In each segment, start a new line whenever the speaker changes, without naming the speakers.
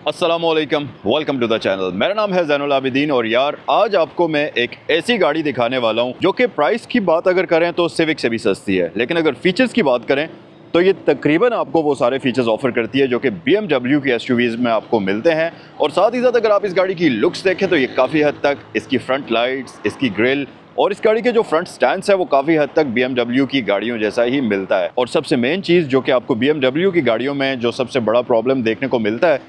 अस्सलामुअलैकुम, welcome to the channel. मेरा नाम है ज़ैनुल आबिदीन और यार आज आपको मैं एक ऐसी गाड़ी दिखाने वाला हूँ जो कि प्राइस की बात अगर करें तो सिविक से भी सस्ती है, लेकिन अगर फीचर्स की बात करें तो ये तकरीबन आपको वो सारे फीचर्स ऑफर करती है जो कि BMW की SUVs में आपको मिलते हैं। और साथ ही साथ अगर आप इस गाड़ी की लुक्स देखें तो ये काफ़ी हद तक इसकी फ्रंट लाइट्स, इसकी ग्रिल और इस गाड़ी के जो फ्रंट स्टैंड्स है वो काफ़ी हद तक BMW की गाड़ियों जैसा ही मिलता है। और सबसे मेन चीज़ जो कि आपको BMW की गाड़ियों में जो सबसे बड़ा प्रॉब्लम देखने को मिलता है,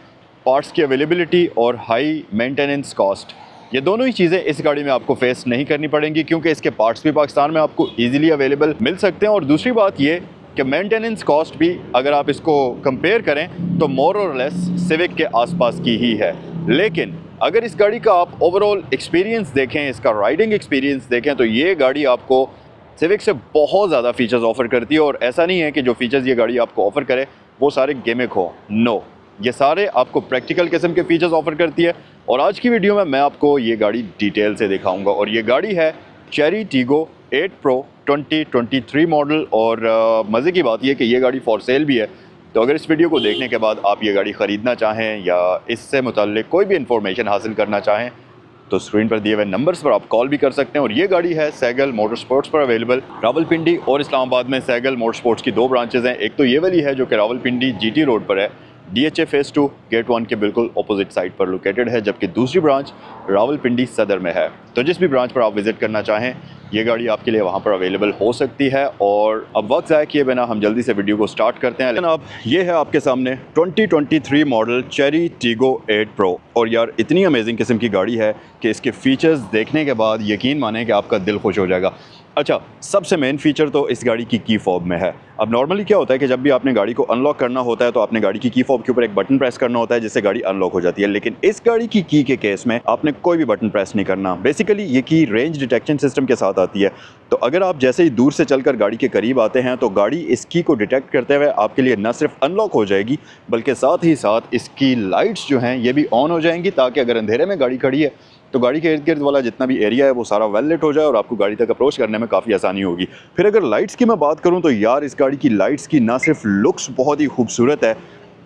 पार्ट्स की अवेलेबिलिटी और हाई मेंटेनेंस कॉस्ट, ये दोनों ही चीज़ें इस गाड़ी में आपको फेस नहीं करनी पड़ेंगी क्योंकि इसके पार्ट्स भी पाकिस्तान में आपको इजीली अवेलेबल मिल सकते हैं। और दूसरी बात ये कि मेंटेनेंस कॉस्ट भी अगर आप इसको कंपेयर करें तो मोर और लेस सिविक के आसपास की ही है। लेकिन अगर इस गाड़ी का आप ओवरऑल एक्सपीरियंस देखें, इसका राइडिंग एक्सपीरियंस देखें, तो ये गाड़ी आपको सिविक से बहुत ज़्यादा फीचर्स ऑफर करती है। और ऐसा नहीं है कि जो फीचर्स ये गाड़ी आपको ऑफर करे वो सारे गिमिक हो, नो, ये सारे आपको प्रैक्टिकल किस्म के फीचर्स ऑफर करती है। और आज की वीडियो में मैं आपको ये गाड़ी डिटेल से दिखाऊंगा। और ये गाड़ी है चेरी टीगो 8 Pro 2023 मॉडल। और मज़े की बात यह कि ये गाड़ी फॉर सेल भी है। तो अगर इस वीडियो को देखने के बाद आप ये गाड़ी ख़रीदना चाहें या इससे मुताल्लिक कोई भी इंफॉर्मेशन हासिल करना चाहें तो स्क्रीन पर दिए हुए नंबर्स पर आप कॉल भी कर सकते हैं। और ये गाड़ी है सैगल मोटर स्पोर्ट्स पर अवेलेबल। रावलपिंडी और इस्लामाबाद में सैगल मोटर स्पोर्ट्स की दो ब्रांचेज़ हैं। एक तो ये वाली है जो कि रावलपिंडी GT रोड पर है, DHA फेज़ 2 गेट 1 के बिल्कुल अपोजिट साइड पर लोकेटेड है, जबकि दूसरी ब्रांच रावलपिंडी सदर में है। तो जिस भी ब्रांच पर आप विज़िट करना चाहें ये गाड़ी आपके लिए वहां पर अवेलेबल हो सकती है। और अब वक्त ज़ाया किए बिना हम जल्दी से वीडियो को स्टार्ट करते हैं। लेकिन अब ये है आपके सामने 2023 मॉडल चेरी टीगो 8 Pro। और यार इतनी अमेजिंग किस्म की गाड़ी है कि इसके फीचर्स देखने के बाद यकीन माने कि आपका दिल खुश हो जाएगा। अच्छा, सबसे मेन फीचर तो इस गाड़ी की की फॉब में है। अब नॉर्मली क्या होता है कि जब भी आपने गाड़ी को अनलॉक करना होता है तो आपने गाड़ी की फॉब के ऊपर एक बटन प्रेस करना होता है जिससे गाड़ी अनलॉक हो जाती है। लेकिन इस गाड़ी की के केस में आपने कोई भी बटन प्रेस नहीं करना। बेसिकली ये की रेंज डिटेक्शन सिस्टम के साथ आती है। तो अगर आप जैसे ही दूर से चलकर गाड़ी के करीब आते हैं तो गाड़ी इस की को डिटेक्ट करते हुए आपके लिए न सिर्फ अनलॉक हो जाएगी बल्कि साथ ही साथ इसकी लाइट्स जो हैं ये भी ऑन हो जाएंगी, ताकि अगर अंधेरे में गाड़ी खड़ी है तो गाड़ी के इर्द गिर्द वाला जितना भी एरिया है वो सारा वेल लिट हो जाए और आपको गाड़ी तक अप्रोच करने में काफ़ी आसानी होगी। फिर अगर लाइट्स की मैं बात करूं तो यार इस गाड़ी की लाइट्स की ना सिर्फ लुक्स बहुत ही खूबसूरत है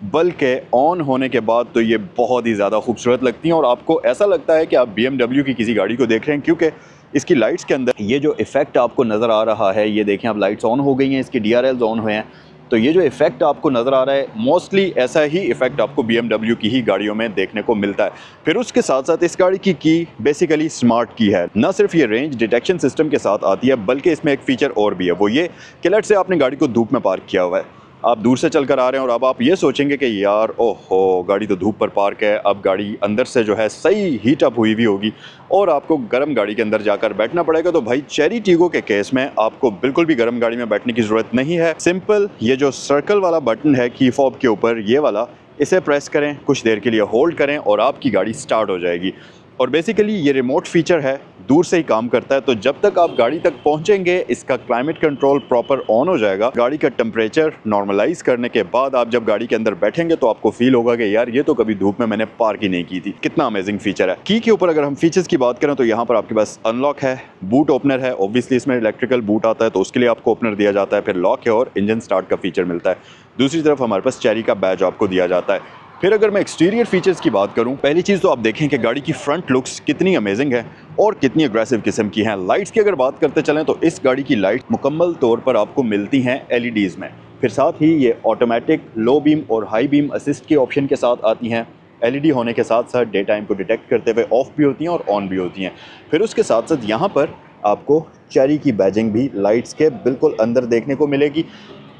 बल्कि ऑन होने के बाद तो ये बहुत ही ज़्यादा खूबसूरत लगती हैं। और आपको ऐसा लगता है कि आप BMW की किसी गाड़ी को देख रहे हैं, क्योंकि इसकी लाइट्स के अंदर ये जो इफ़ेक्ट आपको नज़र आ रहा है, ये देखें आप लाइट्स ऑन हो गई हैं, इसकी DRLs ऑन हुए हैं, तो ये जो इफ़ेक्ट आपको नज़र आ रहा है मोस्टली ऐसा ही इफ़ेक्ट आपको BMW की ही गाड़ियों में देखने को मिलता है। फिर उसके साथ साथ इस गाड़ी की बेसिकली स्मार्ट की है। ना सिर्फ ये रेंज डिटेक्शन सिस्टम के साथ आती है बल्कि इसमें एक फ़ीचर और भी है, वो ये कि लेट्स से आपने गाड़ी को धूप में पार्क किया हुआ है, आप दूर से चलकर आ रहे हैं और अब आप ये सोचेंगे कि यार ओहो गाड़ी तो धूप पर पार्क है, अब गाड़ी अंदर से जो है सही हीट अप हुई भी होगी और आपको गर्म गाड़ी के अंदर जाकर बैठना पड़ेगा। तो भाई चेरी टीगो के केस में आपको बिल्कुल भी गर्म गाड़ी में बैठने की ज़रूरत नहीं है। सिंपल ये जो सर्कल वाला बटन है की फॉब के ऊपर, ये वाला, इसे प्रेस करें, कुछ देर के लिए होल्ड करें और आपकी गाड़ी स्टार्ट हो जाएगी। और बेसिकली ये रिमोट फीचर है, दूर से ही काम करता है। तो जब तक आप गाड़ी तक पहुंचेंगे इसका क्लाइमेट कंट्रोल प्रॉपर ऑन हो जाएगा। गाड़ी का टेम्परेचर नॉर्मलाइज करने के बाद आप जब गाड़ी के अंदर बैठेंगे तो आपको फील होगा कि यार ये तो कभी धूप में मैंने पार्क ही नहीं की थी। कितना अमेजिंग फीचर है। की के ऊपर अगर हम फीचर्स की बात करें तो यहाँ पर आपके पास अनलॉक है, बूट ओपनर है, ऑब्वियसली इसमें इलेक्ट्रिकल बूट आता है तो उसके लिए आपको ओपनर दिया जाता है, फिर लॉक है और इंजन स्टार्ट का फीचर मिलता है। दूसरी तरफ हमारे पास चेरी का बैज आपको दिया जाता है। फिर अगर मैं एक्सटीरियर फीचर्स की बात करूं, पहली चीज़ तो आप देखें कि गाड़ी की फ्रंट लुक्स कितनी अमेजिंग है और कितनी अग्रेसिव किस्म की हैं। लाइट्स की अगर बात करते चलें तो इस गाड़ी की लाइट मुकम्मल तौर पर आपको मिलती हैं LEDs में। फिर साथ ही ये ऑटोमेटिक लो बीम और हाई बीम असिस्ट के ऑप्शन के साथ आती हैं। LED होने के साथ साथ डे टाइम को डिटेक्ट करते हुए ऑफ भी होती हैं और ऑन भी होती हैं। फिर उसके साथ साथ यहाँ पर आपको चेरी की बैजिंग भी लाइट्स के बिल्कुल अंदर देखने को मिलेगी।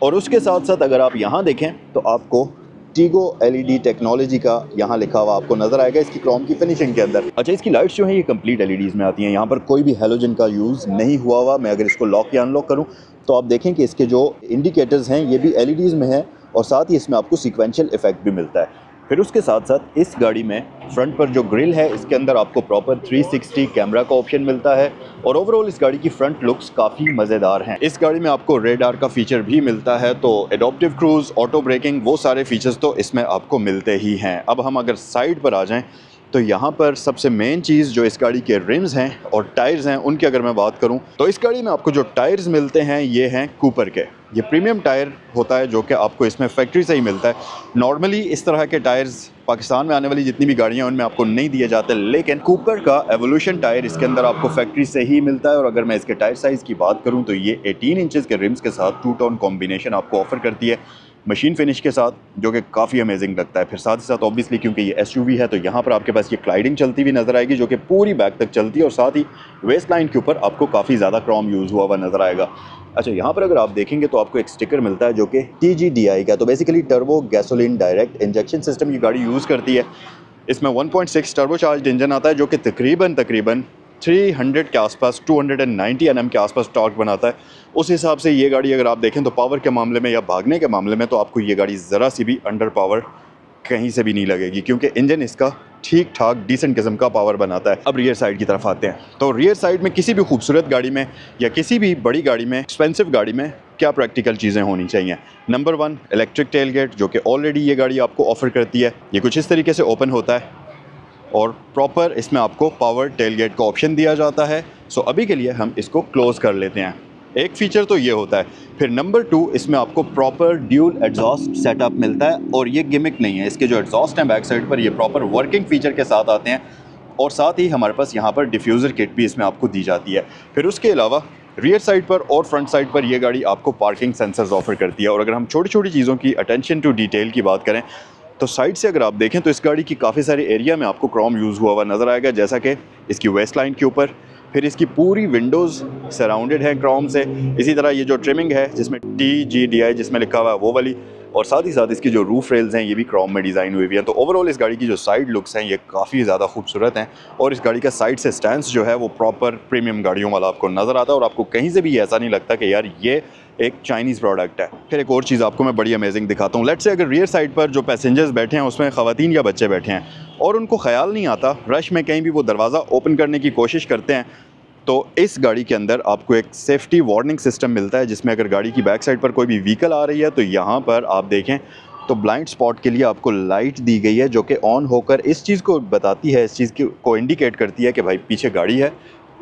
और उसके साथ साथ अगर आप यहाँ देखें तो आपको टीगो LED टेक्नोलॉजी का यहाँ लिखा हुआ आपको नजर आएगा इसकी क्रोम की फिनिशिंग के अंदर। अच्छा, इसकी लाइट्स जो है ये कंप्लीट LEDs में आती हैं, यहाँ पर कोई भी हेलोजन का यूज़ नहीं हुआ हुआ। मैं अगर इसको लॉक या अनलॉक करूँ तो आप देखें कि इसके जो इंडिकेटर्स हैं ये भी LEDs में हैं और साथ ही इसमें आपको सीक्वेंशियल इफेक्ट भी मिलता है। फिर उसके साथ साथ इस गाड़ी में फ्रंट पर जो ग्रिल है इसके अंदर आपको प्रॉपर 360 कैमरा का ऑप्शन मिलता है। और ओवरऑल इस गाड़ी की फ्रंट लुक्स काफ़ी मज़ेदार हैं। इस गाड़ी में आपको रेडार का फीचर भी मिलता है, तो एडॉप्टिव क्रूज़, ऑटो ब्रेकिंग, वो सारे फीचर्स तो इसमें आपको मिलते ही हैं। अब हम अगर साइड पर आ जाएं तो यहाँ पर सबसे मेन चीज़ जो इस गाड़ी के रिम्स हैं और टायर्स हैं उनकी अगर मैं बात करूँ तो इस गाड़ी में आपको जो टायर्स मिलते हैं ये हैं कूपर के। ये प्रीमियम टायर होता है जो कि आपको इसमें फैक्ट्री से ही मिलता है। नॉर्मली इस तरह के टायर्स पाकिस्तान में आने वाली जितनी भी गाड़ियाँ हैं उनमें आपको नहीं दिए जाते, लेकिन कूपर का एवोल्यूशन टायर इसके अंदर आपको फैक्ट्री से ही मिलता है। और अगर मैं इसके टायर साइज़ की बात करूँ तो ये 18 इंचेस के रिम्स के साथ 2 टोन कॉम्बिनेशन आपको ऑफर करती है मशीन फिनिश के साथ, जो कि काफ़ी अमेजिंग लगता है। फिर साथ ही साथ ऑब्वियसली क्योंकि ये SUV है तो यहाँ पर आपके पास ये क्लाइडिंग चलती हुई नज़र आएगी जो कि पूरी बैक तक चलती है, और साथ ही वेस्ट लाइन के ऊपर आपको काफ़ी ज़्यादा क्रोम यूज़ हुआ हुआ नज़र आएगा। अच्छा, यहाँ पर अगर आप देखेंगे तो आपको एक स्टिकर मिलता है जो कि TGDI का, तो basically turbo gasoline direct injection system ये गाड़ी यूज़ करती है। इसमें 1.6 टर्बो चार्ज इंजन आता है जो कि तकरीबन 300 के आसपास 290 Nm के आसपास टॉर्क बनाता है। उस हिसाब से ये गाड़ी अगर आप देखें तो पावर के मामले में या भागने के मामले में तो आपको ये गाड़ी ज़रा सी भी अंडर पावर कहीं से भी नहीं लगेगी, क्योंकि इंजन इसका ठीक ठाक डिसेंट किस्म का पावर बनाता है। अब रियर साइड की तरफ आते हैं, तो रियर साइड में किसी भी खूबसूरत गाड़ी में या किसी भी बड़ी गाड़ी में, एक्सपेंसिव गाड़ी में क्या प्रैक्टिकल चीज़ें होनी चाहिए। नंबर 1 इलेक्ट्रिक टेल गेट, जो कि ऑलरेडी ये गाड़ी आपको ऑफर करती है। ये कुछ इस तरीके से ओपन होता है और प्रॉपर इसमें आपको पावर टेलगेट का ऑप्शन दिया जाता है। सो अभी के लिए हम इसको क्लोज़ कर लेते हैं। एक फ़ीचर तो ये होता है। फिर नंबर 2, इसमें आपको प्रॉपर ड्यूल एग्जॉस्ट सेटअप मिलता है, और ये गिमिक नहीं है। इसके जो एग्जॉस्ट हैं बैक साइड पर ये प्रॉपर वर्किंग फ़ीचर के साथ आते हैं, और साथ ही हमारे पास यहाँ पर डिफ्यूज़र किट भी इसमें आपको दी जाती है। फिर उसके अलावा रियर साइड पर और फ्रंट साइड पर ये गाड़ी आपको पार्किंग सेंसर्स ऑफर करती है। और अगर हम छोटी छोटी चीज़ों की अटेंशन टू डिटेल की बात करें तो साइड से अगर आप देखें तो इस गाड़ी की काफ़ी सारे एरिया में आपको क्रोम यूज़ हुआ हुआ नज़र आएगा, जैसा कि इसकी वेस्ट लाइन के ऊपर, फिर इसकी पूरी विंडोज़ सराउंडेड है क्रोम से। इसी तरह ये जो ट्रिमिंग है जिसमें TGDI जिसमें लिखा हुआ है वो वाली, और साथ ही साथ इसकी जो रूफ रेल्स हैं ये भी क्रोम में डिज़ाइन हुई हुई हैं। तो ओवरऑल इस गाड़ी की जो साइड लुक्स हैं ये काफ़ी ज़्यादा खूबसूरत हैं, और इस गाड़ी का साइड से स्टैंस जो है वो प्रॉपर प्रीमियम गाड़ियों वाला आपको नज़र आता है, और आपको कहीं से भी ऐसा नहीं लगता कि यार ये एक चाइनीज़ प्रोडक्ट है। फिर एक और चीज़ आपको मैं बड़ी अमेजिंग दिखाता हूँ। लेट्स से अगर रियर साइड पर जो पैसेंजर्स बैठे हैं उसमें ख़वातीन या बच्चे बैठे हैं और उनको ख्याल नहीं आता, रश में कहीं भी वो दरवाज़ा ओपन करने की कोशिश करते हैं, तो इस गाड़ी के अंदर आपको एक सेफ्टी वार्निंग सिस्टम मिलता है, जिसमें अगर गाड़ी की बैक साइड पर कोई भी व्हीकल आ रही है तो यहाँ पर आप देखें तो ब्लाइंड स्पॉट के लिए आपको लाइट दी गई है, जो कि ऑन होकर इस चीज़ को बताती है, इस चीज़ को इंडिकेट करती है कि भाई पीछे गाड़ी है,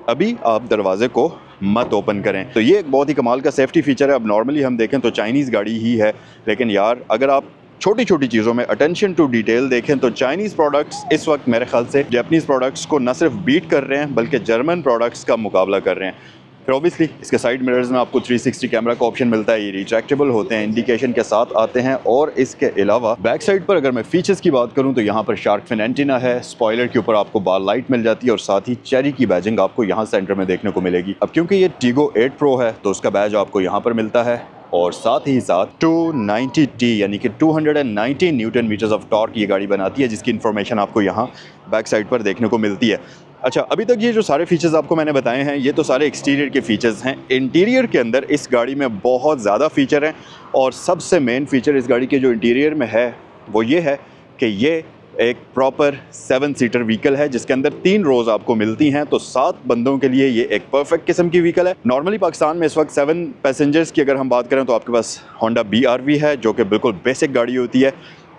अभी आप दरवाजे को मत ओपन करें। तो ये एक बहुत ही कमाल का सेफ्टी फीचर है। अब नॉर्मली हम देखें तो चाइनीज़ गाड़ी ही है, लेकिन यार अगर आप छोटी छोटी चीज़ों में अटेंशन टू डिटेल देखें तो चाइनीज़ प्रोडक्ट्स इस वक्त मेरे ख्याल से जापानीज़ प्रोडक्ट्स को न सिर्फ बीट कर रहे हैं बल्कि जर्मन प्रोडक्ट्स का मुकाबला कर रहे हैं। फिर ऑब्वियसली इसके साइड मिरर्स में आपको 360 कैमरा का ऑप्शन मिलता है, ये रिट्रैक्टेबल होते हैं, इंडिकेशन के साथ आते हैं। और इसके अलावा बैक साइड पर अगर मैं फीचर्स की बात करूं तो यहाँ पर शार्क फिन एंटीना है, स्पॉइलर के ऊपर आपको बार लाइट मिल जाती है, और साथ ही चेरी की बैजिंग आपको यहाँ सेंटर में देखने को मिलेगी। अब क्योंकि ये टीगो 8 प्रो है तो उसका बैज आपको यहाँ पर मिलता है, और साथ ही साथ 290T यानी कि 290 न्यूटन मीटर्स ऑफ टॉर्क ये गाड़ी बनाती है, जिसकी इन्फॉर्मेशन आपको यहाँ बैक साइड पर देखने को मिलती है। अच्छा, अभी तक ये जो सारे फीचर्स आपको मैंने बताए हैं ये तो सारे एक्सटीरियर के फीचर्स हैं। इंटीरियर के अंदर इस गाड़ी में बहुत ज़्यादा फीचर हैं, और सबसे मेन फीचर इस गाड़ी के जो इंटीरियर में है वो ये है कि ये एक प्रॉपर 7 सीटर व्हीकल है, जिसके अंदर 3 रोज़ आपको मिलती हैं। तो 7 बंदों के लिए ये एक परफेक्ट किस्म की व्हीकल है। नॉर्मली पाकिस्तान में इस वक्त 7 पैसेंजर्स की अगर हम बात करें तो आपके पास होंडा BRV है, जो कि बिल्कुल बेसिक गाड़ी होती है।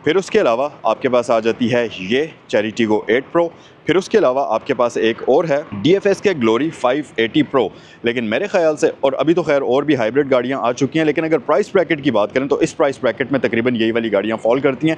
फिर उसके अलावा आपके पास आ जाती है ये चेरी टीगो 8 प्रो। फिर उसके अलावा आपके पास एक और है DFS के ग्लोरी 580 प्रो। लेकिन मेरे ख्याल से, और अभी तो खैर और भी हाइब्रिड गाड़ियां आ चुकी हैं, लेकिन अगर प्राइस ब्रैकेट की बात करें तो इस प्राइस ब्रैकेट में तकरीबन यही वाली गाड़ियां फॉल करती हैं।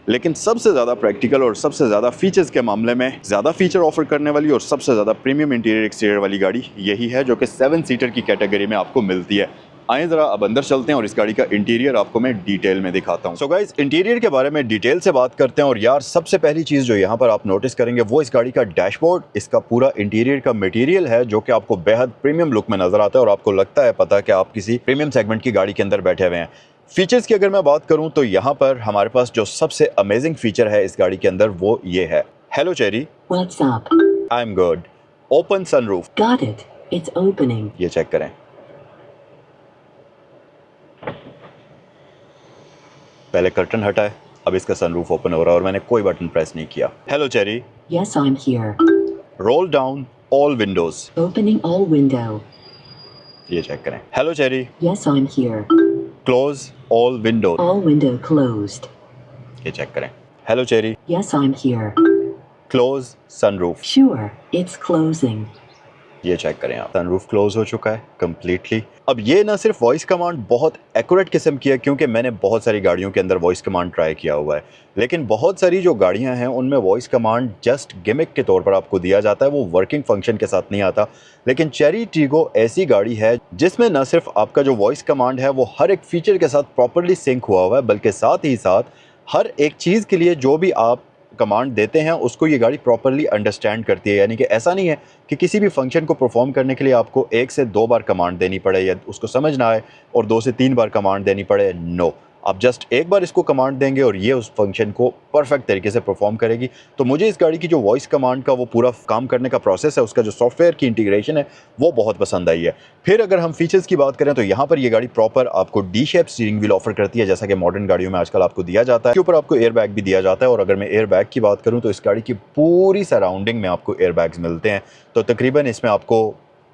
लेकिन सबसे ज़्यादा प्रैक्टिकल और सबसे ज़्यादा फीचर्स के मामले में ज़्यादा फीचर ऑफर करने वाली और सबसे ज़्यादा प्रीमियम इंटीरियर एक्सटीरियर वाली गाड़ी यही है, जो कि 7 सीटर की कैटेगरी में आपको मिलती है। आए ज़रा अब अंदर चलते हैं और इस गाड़ी का इंटीरियर आपको मैं डिटेल में दिखाता हूँ। सो गाइस, इंटीरियर के बारे में डिटेल से बात करते हैं। और यार सबसे पहली चीज़ जो यहाँ पर आप नोटिस करेंगे वो इस गाड़ी का डैशबोर्ड। इसका पूरा इंटीरियर का मटेरियल है जो कि आपको बेहद प्रीमियम लुक में नज़र आता है, और आपको लगता है पता कि आप किसी प्रीमियम सेगमेंट की गाड़ी के अंदर बैठे हुए हैं। फीचर्स की अगर मैं बात करूँ तो यहाँ पर हमारे पास जो सबसे अमेजिंग फीचर है इस गाड़ी के अंदर वो ये है। Hello cherry,
What's up?
I am good. Open sunroof.
Got it. It's opening.
ये चेक करें, पहले कर्टन हटा है, अब इसका सनरूफ ओपन हो रहा है और मैंने कोई बटन प्रेस नहीं किया। Hello cherry.
Yes, I'm here.
Roll down all Windows.
Opening all window.
ये चेक करें। Hello cherry.
Yes, I'm here.
Close all Windows.
All window closed.
ये चेक करें। Hello cherry.
Yes, I'm here.
Close sunroof.
Sure, it's closing.
ये check करें आप, sunroof close हो चुका है कम्प्लीटली। अब ये ना सिर्फ वॉइस कमांड बहुत एक्यूरेट किस्म की है, क्योंकि मैंने बहुत सारी गाड़ियों के अंदर वॉइस कमांड ट्राई किया हुआ है, लेकिन बहुत सारी जो गाड़ियां हैं उनमें वॉइस कमांड जस्ट गिमिक के तौर पर आपको दिया जाता है, वो वर्किंग फंक्शन के साथ नहीं आता। लेकिन चेरी टीगो ऐसी गाड़ी है जिसमें न सिर्फ आपका जो वॉइस कमांड है वो हर एक फीचर के साथ प्रॉपरली सिंक हुआ हुआ है, बल्कि साथ ही साथ हर एक चीज़ के लिए जो भी आप कमांड देते हैं उसको ये गाड़ी प्रॉपरली अंडरस्टैंड करती है। यानी कि ऐसा नहीं है कि किसी भी फंक्शन को परफॉर्म करने के लिए आपको 1 से 2 बार कमांड देनी पड़े या उसको समझ ना आए और 2 से 3 बार कमांड देनी पड़े। नो, आप जस्ट एक बार इसको कमांड देंगे और ये उस फंक्शन को परफेक्ट तरीके से परफॉर्म करेगी। तो मुझे इस गाड़ी की जो वॉइस कमांड का वो पूरा काम करने का प्रोसेस है, उसका जो सॉफ्टवेयर की इंटीग्रेशन है, वो बहुत पसंद आई है। फिर अगर हम फीचर्स की बात करें तो यहाँ पर ये गाड़ी प्रॉपर आपको D shape steering wheel offer करती है, जैसा कि मॉडर्न गाड़ियों में आजकल आपको दिया जाता है। इसके ऊपर आपको एयर बैग भी दिया जाता है, और अगर मैं एयर बैग की बात करूँ तो इस गाड़ी की पूरी सराउंडिंग में आपको एयर बैग्स मिलते हैं। तो तकरीबन इसमें आपको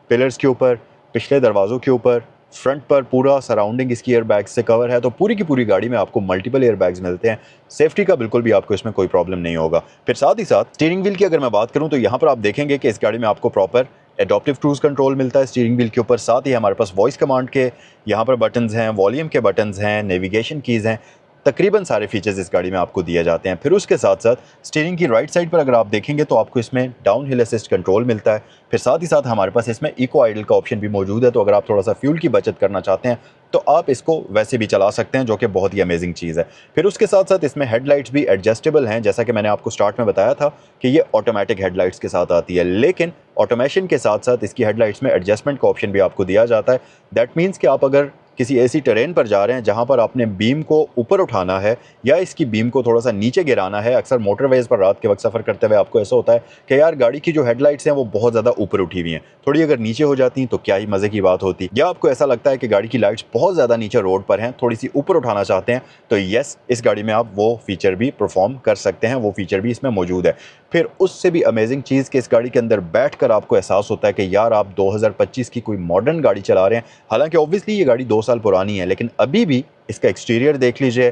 पिलर्स के ऊपर, पिछले दरवाज़ों के ऊपर, फ्रंट पर पूरा सराउंडिंग इसकी एयर बैग से कवर है। तो पूरी की पूरी गाड़ी में आपको मल्टीपल एयर बैग्स मिलते हैं। सेफ्टी का बिल्कुल भी आपको इसमें कोई प्रॉब्लम नहीं होगा। फिर साथ ही साथ स्टीयरिंग व्हील की अगर मैं बात करूं तो यहाँ पर आप देखेंगे कि इस गाड़ी में आपको प्रॉपर एडॉप्टिव क्रूज कंट्रोल मिलता है स्टीयरिंग व्हील के ऊपर। साथ ही हमारे पास वॉइस कमांड के यहाँ पर बटन्स हैं, वॉल्यूम के बटन्स हैं, नेविगेशन कीज़ हैं, तकरीबन सारे फीचर्स इस गाड़ी में आपको दिए जाते हैं। फिर उसके साथ साथ स्टीयरिंग की राइट साइड पर अगर आप देखेंगे तो आपको इसमें डाउन हिल असिस्ट कंट्रोल मिलता है। फिर साथ ही साथ हमारे पास इसमें इको आइडल का ऑप्शन भी मौजूद है। तो अगर आप थोड़ा सा फ्यूल की बचत करना चाहते हैं तो आप इसको वैसे भी चला सकते हैं, जो कि बहुत ही अमेजिंग चीज़ है। फिर उसके साथ साथ इसमें हेडलाइट्स भी एडजस्टेबल हैं, जैसा कि मैंने आपको स्टार्ट में बताया था कि ये ऑटोमेटिक हेडलाइट्स के साथ आती है, लेकिन ऑटोमेशन के साथ साथ इसकी हेडलाइट्स में एडजस्टमेंट का ऑप्शन भी आपको दिया जाता है। दैट मीन्स कि आप अगर किसी ऐसी टेरेन पर जा रहे हैं जहां पर आपने बीम को ऊपर उठाना है या इसकी बीम को थोड़ा सा नीचे गिराना है। अक्सर मोटरवेज पर रात के वक्त सफ़र करते हुए आपको ऐसा होता है कि यार गाड़ी की जो हेडलाइट्स हैं वो बहुत ज़्यादा ऊपर उठी हुई हैं, थोड़ी अगर नीचे हो जाती तो क्या ही मज़े की बात होती। या आपको ऐसा लगता है कि गाड़ी की लाइट्स बहुत ज़्यादा नीचे रोड पर हैं, थोड़ी सी ऊपर उठाना चाहते हैं, तो येस, इस गाड़ी में आप वो फीचर भी परफॉर्म कर सकते हैं, वो फीचर भी इसमें मौजूद है। फिर उससे भी अमेजिंग चीज़ कि इस गाड़ी के अंदर बैठकर आपको एहसास होता है कि यार आप 2025 की कोई मॉडर्न गाड़ी चला रहे हैं। हालांकि ऑब्वियसली ये गाड़ी 2 साल पुरानी है, लेकिन अभी भी इसका एक्सटीरियर देख लीजिए,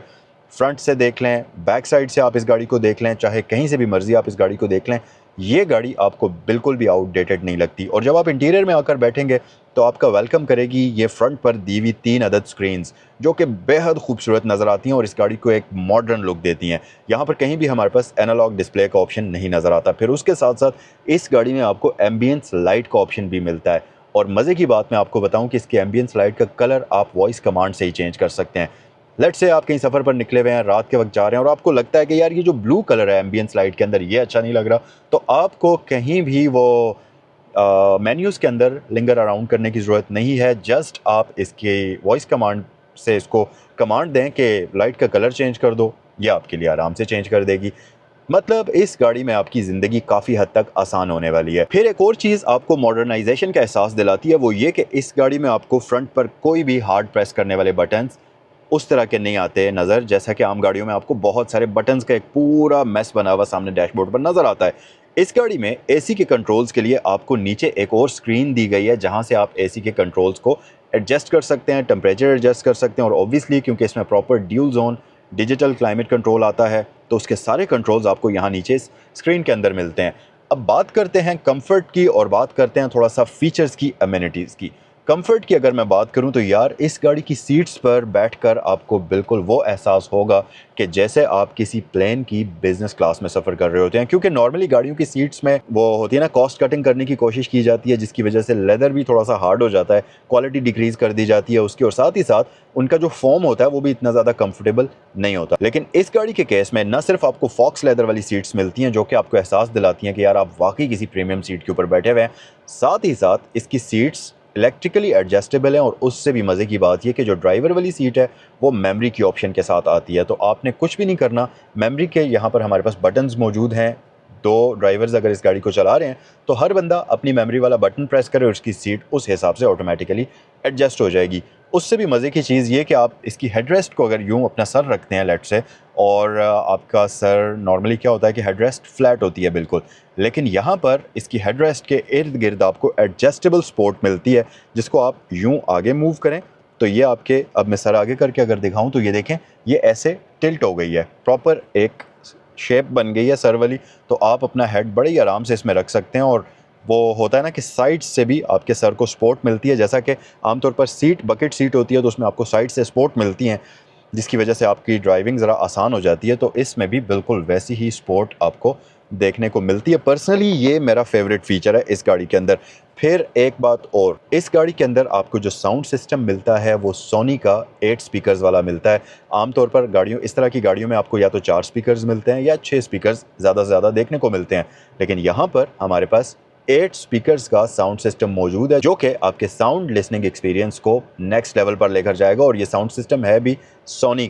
फ्रंट से देख लें, बैक साइड से आप इस गाड़ी को देख लें, चाहे कहीं से भी मर्जी आप इस गाड़ी को देख लें, ये गाड़ी आपको बिल्कुल भी आउटडेटेड नहीं लगती। और जब आप इंटीरियर में आकर बैठेंगे तो आपका वेलकम करेगी ये फ्रंट पर दी हुई 3 अदद स्क्रीन्स, जो कि बेहद खूबसूरत नज़र आती हैं और इस गाड़ी को एक मॉडर्न लुक देती हैं। यहाँ पर कहीं भी हमारे पास एनालॉग डिस्प्ले का ऑप्शन नहीं नज़र आता। फिर उसके साथ साथ इस गाड़ी में आपको एम्बियंस लाइट का ऑप्शन भी मिलता है। और मज़े की बात मैं आपको बताऊं कि इसके एम्बियंस लाइट का कलर आप वॉइस कमांड से ही चेंज कर सकते हैं। लेट्स से आप कहीं सफ़र पर निकले हुए हैं, रात के वक्त जा रहे हैं और आपको लगता है कि यार ये जो ब्लू कलर है एम्बियंस लाइट के अंदर ये अच्छा नहीं लग रहा, तो आपको कहीं भी वो मेन्यूज़ के अंदर लिंगर अराउंड करने की ज़रूरत नहीं है। जस्ट आप इसके वॉइस कमांड से इसको कमांड दें कि लाइट का कलर चेंज कर दो, ये आपके लिए आराम से चेंज कर देगी। मतलब इस गाड़ी में आपकी ज़िंदगी काफ़ी हद तक आसान होने वाली है। फिर एक और चीज़ आपको मॉडर्नाइजेशन का एहसास दिलाती है, वो ये कि इस गाड़ी में आपको फ्रंट पर कोई भी हार्ड प्रेस करने वाले बटन्स उस तरह के नहीं आते नज़र, जैसा कि आम गाड़ियों में आपको बहुत सारे बटन्स का एक पूरा मैस बना हुआ सामने डैशबोर्ड पर नज़र आता है। इस गाड़ी में एसी के कंट्रोल्स के लिए आपको नीचे एक और स्क्रीन दी गई है, जहां से आप एसी के कंट्रोल्स को एडजस्ट कर सकते हैं, टेम्परेचर एडजस्ट कर सकते हैं। और ऑब्वियसली क्योंकि इसमें proper dual zone digital climate control आता है, तो उसके सारे कंट्रोल्स आपको यहाँ नीचे स्क्रीन के अंदर मिलते हैं। अब बात करते हैं कंफर्ट की और बात करते हैं थोड़ा सा फीचर्स की, अमेनिटीज़ की। कंफर्ट की अगर मैं बात करूं तो यार इस गाड़ी की सीट्स पर बैठकर आपको बिल्कुल वो एहसास होगा कि जैसे आप किसी प्लेन की बिजनेस क्लास में सफ़र कर रहे होते हैं। क्योंकि नॉर्मली गाड़ियों की सीट्स में वो होती है ना, कॉस्ट कटिंग करने की कोशिश की जाती है, जिसकी वजह से लेदर भी थोड़ा सा हार्ड हो जाता है, क्वालिटी डिक्रीज़ कर दी जाती है उसकी, और साथ ही साथ उनका जो फॉर्म होता है वो भी इतना ज़्यादा कंफर्टेबल नहीं होता। लेकिन इस गाड़ी के केस में न सिर्फ आपको फॉक्स लेदर वाली सीट्स मिलती हैं जो कि आपको एहसास दिलाती हैं कि यार आप वाकई किसी प्रीमियम सीट के ऊपर बैठे हुए हैं, साथ ही साथ इसकी सीट्स इलेक्ट्रिकली एडजस्टेबल है। और उससे भी मज़े की बात यह कि जो ड्राइवर वाली सीट है वो मेमोरी की ऑप्शन के साथ आती है, तो आपने कुछ भी नहीं करना। मेमोरी के यहाँ पर हमारे पास बटन्स मौजूद हैं। 2 ड्राइवर्स अगर इस गाड़ी को चला रहे हैं तो हर बंदा अपनी मेमोरी वाला बटन प्रेस करे और उसकी सीट उस हिसाब से ऑटोमेटिकली एडजस्ट हो जाएगी। उससे भी मज़े की चीज़ ये कि आप इसकी हेडरेस्ट को अगर यूँ अपना सर रखते हैं लेट से, और आपका सर नॉर्मली क्या होता है कि हेडरेस्ट फ्लैट होती है बिल्कुल, लेकिन यहाँ पर इसकी हेडरेस्ट के इर्द गिर्द आपको एडजस्टेबल सपोर्ट मिलती है, जिसको आप यूँ आगे मूव करें तो ये आपके, अब मैं सर आगे करके अगर दिखाऊं तो ये देखें ये ऐसे टिल्ट हो गई है, प्रॉपर एक शेप बन गई है सर वाली। तो आप अपना हेड बड़े ही आराम से इसमें रख सकते हैं और वो होता है ना कि साइड से भी आपके सर को सपोर्ट मिलती है, जैसा कि आमतौर पर सीट बकेट सीट होती है तो उसमें आपको साइड से सपोर्ट मिलती हैं, जिसकी वजह से आपकी ड्राइविंग ज़रा आसान हो जाती है। तो इसमें भी बिल्कुल वैसी ही सपोर्ट आपको देखने को मिलती है। पर्सनली ये मेरा फेवरेट फीचर है इस गाड़ी के अंदर। फिर एक बात और, इस गाड़ी के अंदर आपको जो साउंड सिस्टम मिलता है वो सोनी का 8 स्पीकर्स वाला मिलता है। आमतौर पर गाड़ियों इस तरह की गाड़ियों में आपको या तो 4 स्पीकर्स मिलते हैं या 6 स्पीकर्स ज़्यादा से ज़्यादा देखने को मिलते हैं, लेकिन यहाँ पर हमारे पास 8 स्पीकर्स का साउंड सिस्टम मौजूद है, जो कि आपके साउंड लिसनिंग एक्सपीरियंस को नेक्स्ट लेवल पर लेकर जाएगा। और ये साउंड सिस्टम है भी सोनी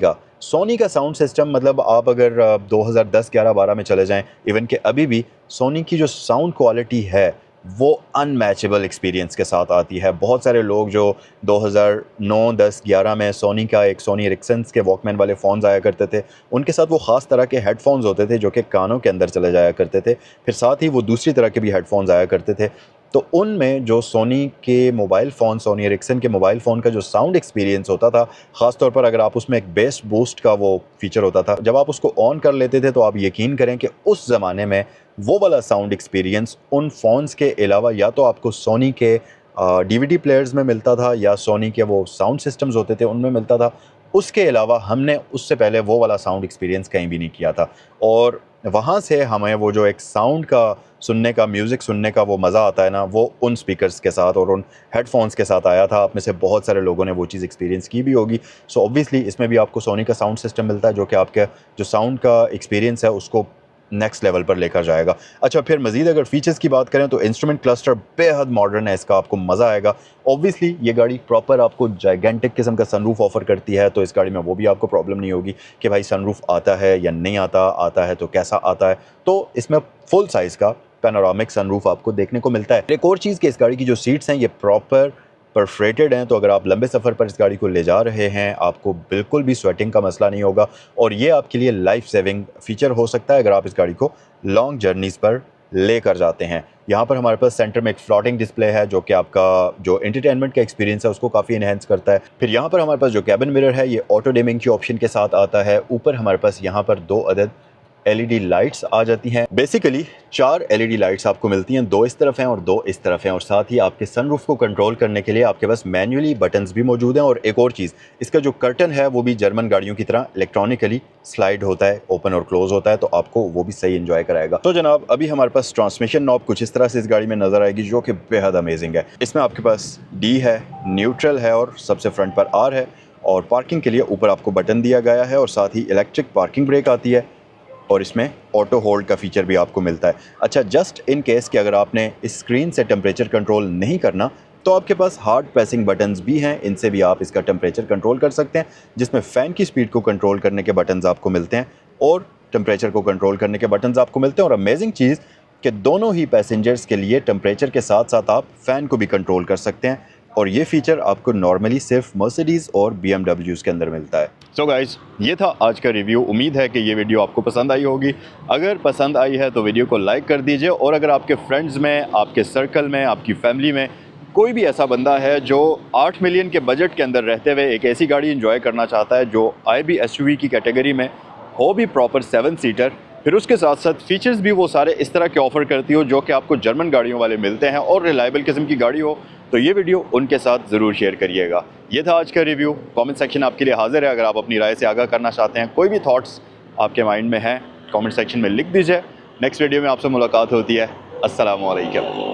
का साउंड सिस्टम, मतलब आप अगर 2010, 11, 12 में चले जाएं, इवन कि अभी भी सोनी की जो साउंड क्वालिटी है वो अनमैचेबल एक्सपीरियंस के साथ आती है। बहुत सारे लोग जो 2009, 10, 11 में सोनी का एक सोनी एरिक्सन के वॉकमैन वाले फ़ोन्स आया करते थे, उनके साथ वो ख़ास तरह के हेडफोन्स होते थे जो कि कानों के अंदर चले जाया करते थे। फिर साथ ही वो दूसरी तरह के भी हेडफोन्स आया करते थे। तो उनमें जो सोनी के मोबाइल फ़ोन, सोनी एरिक्सन के मोबाइल फ़ोन का जो साउंड एक्सपीरियंस होता था, ख़ास तौर पर अगर आप उसमें एक बेस बूस्ट का वो फ़ीचर होता था, जब आप उसको ऑन कर लेते थे तो आप यकीन करें कि उस ज़माने में वो वाला साउंड एक्सपीरियंस उन फ़ोन्स के अलावा या तो आपको सोनी के डीवीडी प्लेयर्स में मिलता था या सोनी के वो साउंड सिस्टम्स होते थे उनमें मिलता था। उसके अलावा हमने उससे पहले वो वाला साउंड एक्सपीरियंस कहीं भी नहीं किया था। और वहाँ से हमें वो जो एक साउंड का सुनने का, म्यूज़िक सुनने का वो मज़ा आता है ना, वो उन स्पीकर्स के साथ और उन हेडफोन्स के साथ आया था। आप में से बहुत सारे लोगों ने वो चीज़ एक्सपीरियंस की भी होगी। सो ऑब्वियसली इसमें भी आपको सोनी का साउंड सिस्टम मिलता है जो कि आपके जो साउंड का एक्सपीरियंस है उसको नेक्स्ट लेवल पर लेकर जाएगा। अच्छा, फिर मज़ीद अगर फ़ीचर्स की बात करें तो इंस्ट्रूमेंट क्लस्टर बेहद मॉडर्न है, इसका आपको मज़ा आएगा। ऑब्वियसली ये गाड़ी प्रॉपर आपको जाइगेंटिक किस्म का सनरूफ ऑफ़र करती है, तो इस गाड़ी में वो भी आपको प्रॉब्लम नहीं होगी कि भाई सनरूफ आता है या नहीं आता, आता है तो कैसा आता है। तो इसमें फुल साइज़ का पैनोरामिक सनरूफ आपको देखने को मिलता है। एक और चीज़ कि इस गाड़ी की जो सीट्स हैं ये प्रॉपर परफरेटेड हैं, तो अगर आप लंबे सफ़र पर इस गाड़ी को ले जा रहे हैं आपको बिल्कुल भी स्वेटिंग का मसला नहीं होगा। और ये आपके लिए लाइफ सेविंग फ़ीचर हो सकता है अगर आप इस गाड़ी को लॉन्ग जर्नीज़ पर लेकर जाते हैं। यहाँ पर हमारे पास सेंटर में एक फ्लोटिंग डिस्प्ले है जो कि आपका जो एंटरटेनमेंट का एक्सपीरियंस है उसको काफ़ी इन्हेंस करता है। फिर यहाँ पर हमारे पास जो कैबिन मिरर है ये ऑटो डिमिंग के ऑप्शन के साथ आता है। ऊपर हमारे पास यहाँ पर 2 अदद LED लाइट्स आ जाती हैं। बेसिकली 4 LED लाइट्स आपको मिलती हैं, 2 इस तरफ हैं और 2 इस तरफ हैं। और साथ ही आपके सनरूफ को कंट्रोल करने के लिए आपके पास मैन्युअली बटन्स भी मौजूद हैं। और एक और चीज़, इसका जो कर्टन है वो भी जर्मन गाड़ियों की तरह इलेक्ट्रॉनिकली स्लाइड होता है, ओपन और क्लोज होता है, तो आपको वो भी सही एंजॉय कराएगा। तो जनाब अभी हमारे पास ट्रांसमिशन नॉब कुछ इस तरह से इस गाड़ी में नज़र आएगी जो कि बेहद अमेजिंग है। इसमें आपके पास D है, न्यूट्रल है और सबसे फ्रंट पर R है। और पार्किंग के लिए ऊपर आपको बटन दिया गया है और साथ ही इलेक्ट्रिक पार्किंग ब्रेक आती है और इसमें ऑटो होल्ड का फीचर भी आपको मिलता है। अच्छा, जस्ट इन केस कि अगर आपने इस स्क्रीन से टेम्परेचर कंट्रोल नहीं करना तो आपके पास हार्ड प्रेसिंग बटन्स भी हैं, इनसे भी आप इसका टेम्परेचर कंट्रोल कर सकते हैं, जिसमें फ़ैन की स्पीड को कंट्रोल करने के बटन्स आपको मिलते हैं और टेम्परेचर को कंट्रोल करने के बटन्स आपको मिलते हैं। और अमेजिंग चीज़ कि दोनों ही पैसेंजर्स के लिए टेम्परेचर के साथ साथ आप फ़ैन को भी कंट्रोल कर सकते हैं और ये फ़ीचर आपको नॉर्मली सिर्फ मर्सिडीज़ और BMWs के अंदर मिलता है। सो गाइस, ये था आज का रिव्यू। उम्मीद है कि ये वीडियो आपको पसंद आई होगी। अगर पसंद आई है तो वीडियो को लाइक कर दीजिए और अगर आपके फ्रेंड्स में, आपके सर्कल में, आपकी फैमिली में कोई भी ऐसा बंदा है जो 8 मिलियन के बजट के अंदर रहते हुए एक ऐसी गाड़ी इंजॉय करना चाहता है जो IB SUV की कैटेगरी में हो भी प्रॉपर 7 सीटर, फिर उसके साथ साथ फीचर्स भी वो सारे इस तरह के ऑफ़र करती हो जो कि आपको जर्मन गाड़ियों वाले मिलते हैं और रिलायबल किस्म की गाड़ी हो, तो ये वीडियो उनके साथ ज़रूर शेयर करिएगा। ये था आज का रिव्यू। कमेंट सेक्शन आपके लिए हाजिर है, अगर आप अपनी राय से आगाह करना चाहते हैं, कोई भी थॉट्स आपके माइंड में हैं कमेंट सेक्शन में लिख दीजिए। नेक्स्ट वीडियो में आपसे मुलाकात होती है। अस्सलाम वालेकुम।